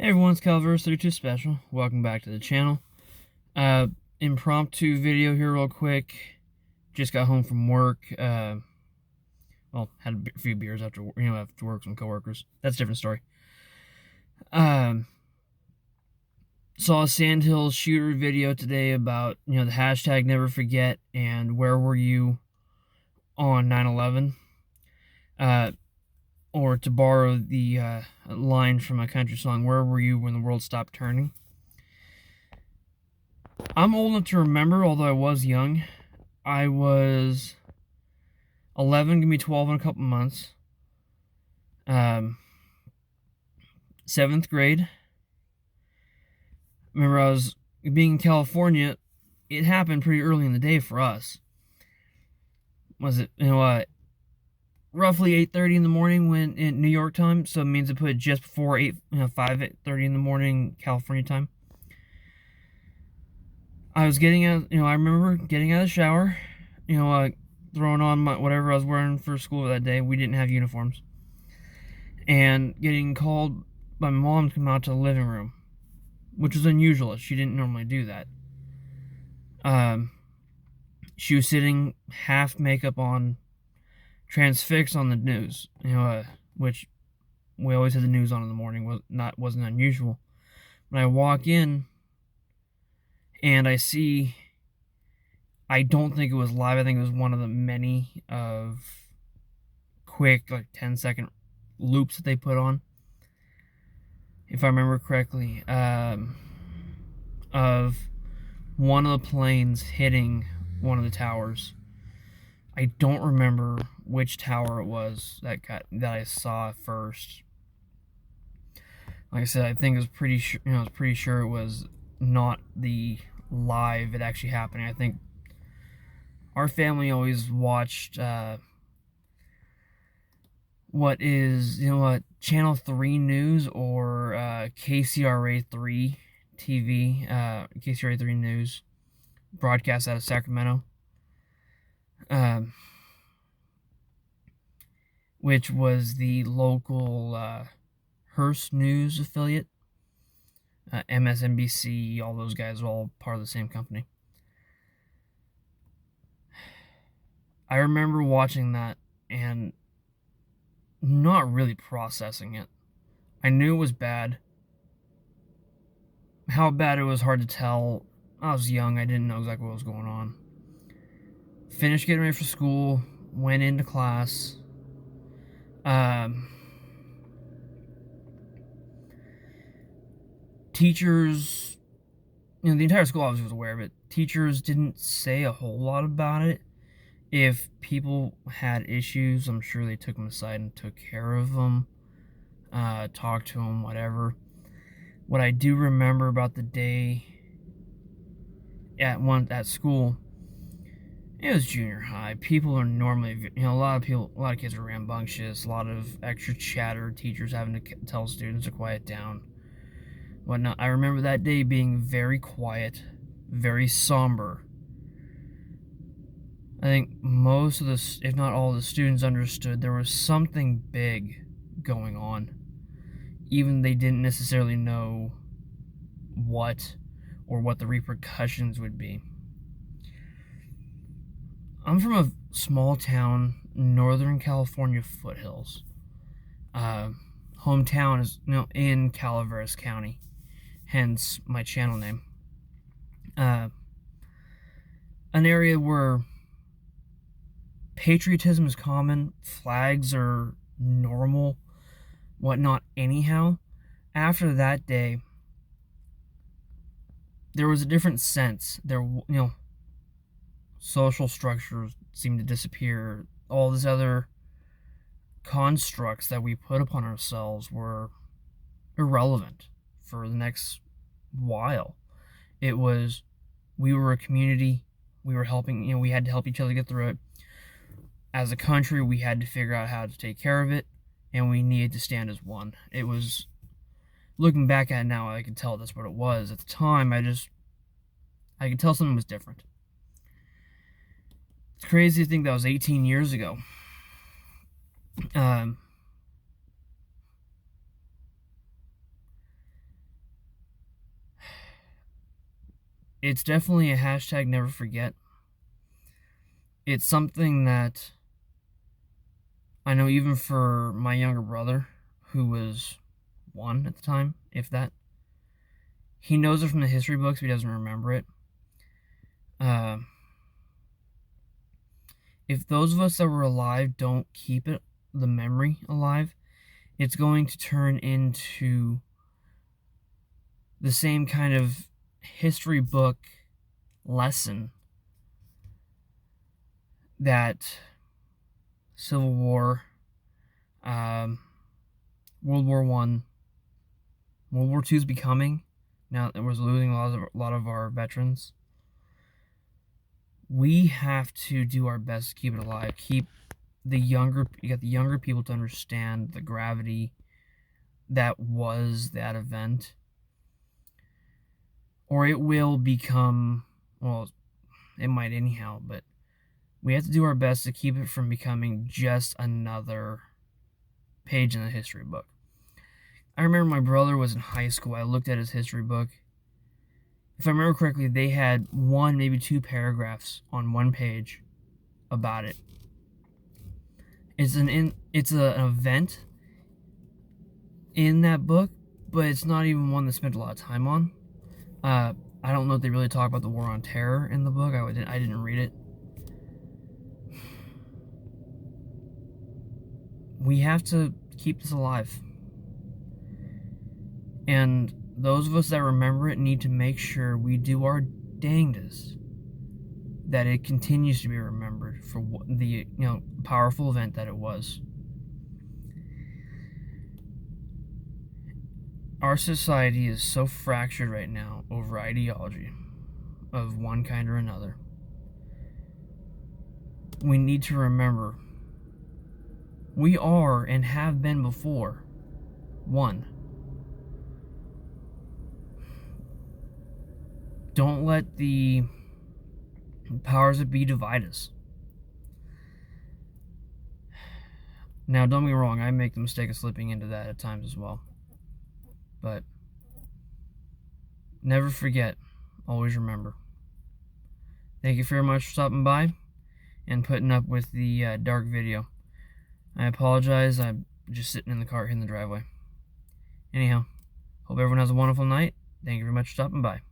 Hey everyone, it's Calverse32 Special. Welcome back to the channel. Impromptu video here real quick. Just got home from work. Well, had a few beers after work with some coworkers. That's a different story. Saw a Sandhills shooter video today about, the hashtag never forget and where were you on 9/11. Or to borrow the line from a country song, where were you when the world stopped turning? I'm old enough to remember, although I was young. I was 11, gonna be 12 in a couple months. 7th grade. Remember, I was being in California. It happened pretty early in the day for us. Was it, roughly 8:30 in the morning when in New York time, so it means it put it just before 5:30 in the morning California time. I was getting out, I remember getting out of the shower, throwing on whatever I was wearing for school that day. We didn't have uniforms. And getting called by my mom to come out to the living room, which was unusual. She didn't normally do that. She was sitting half makeup on, transfixed on the news, which we always had the news on in the morning. Wasn't unusual. When I walk in and I see, I don't think it was live. I think it was one of the many of quick 10-second loops that they put on, if I remember correctly, of one of the planes hitting one of the towers. I don't remember which tower it was that I saw first. Like I said, I think it was pretty sure it was not the live it actually happening. I think our family always watched Channel 3 News or KCRA 3 TV, KCRA 3 News, broadcast out of Sacramento. Which was the local Hearst News affiliate. MSNBC, all those guys are all part of the same company. I remember watching that and not really processing it. I knew it was bad. How bad it was hard to tell. I was young, I didn't know exactly what was going on. Finished getting ready for school, went into class. Teachers, the entire school obviously was aware of it. Teachers didn't say a whole lot about it. If people had issues, I'm sure they took them aside and took care of them, talked to them, whatever. What I do remember about the day at school, it was junior high. People are normally, a lot of kids are rambunctious, a lot of extra chatter, teachers having to tell students to quiet down, whatnot. I remember that day being very quiet, very somber. I think most of the, if not all of the students understood there was something big going on. Even they didn't necessarily know what or what the repercussions would be. I'm from a small town, Northern California foothills. Hometown is, in Calaveras County, hence my channel name. An area where patriotism is common, flags are normal, whatnot. Anyhow, after that day, there was a different sense. There, social structures seemed to disappear. All these other constructs that we put upon ourselves were irrelevant for the next while. It was, we were a community. We were helping, we had to help each other get through it. As a country, we had to figure out how to take care of it, and we needed to stand as one. It was, looking back at it now, I could tell that's what it was. At the time, I could tell something was different. It's crazy to think that was 18 years ago. it's definitely a hashtag never forget. It's something that I know even for my younger brother, who was 1 at the time, if that, he knows it from the history books, but he doesn't remember it. If those of us that were alive don't keep the memory alive, it's going to turn into the same kind of history book lesson that Civil War, World War I, World War II is becoming. Now that we're losing a lot of our veterans. We have to do our best to keep it alive. You got the younger people to understand the gravity that was that event. Or it will become, well, it might anyhow, but we have to do our best to keep it from becoming just another page in the history book. I remember my brother was in high school. I looked at his history book. If I remember correctly, they had 1, maybe 2 paragraphs on 1 page about it. It's an event in that book, but it's not even one they spent a lot of time on. I don't know if they really talk about the War on Terror in the book. I didn't read it. We have to keep this alive. And those of us that remember it need to make sure we do our dangest that it continues to be remembered for the powerful event that it was. Our society is so fractured right now over ideology of one kind or another. We need to remember we are and have been before one. Don't let the powers that be divide us. Now, don't get me wrong, I make the mistake of slipping into that at times as well. But never forget, always remember. Thank you very much for stopping by and putting up with the dark video. I apologize, I'm just sitting in the car here in the driveway. Anyhow, hope everyone has a wonderful night. Thank you very much for stopping by.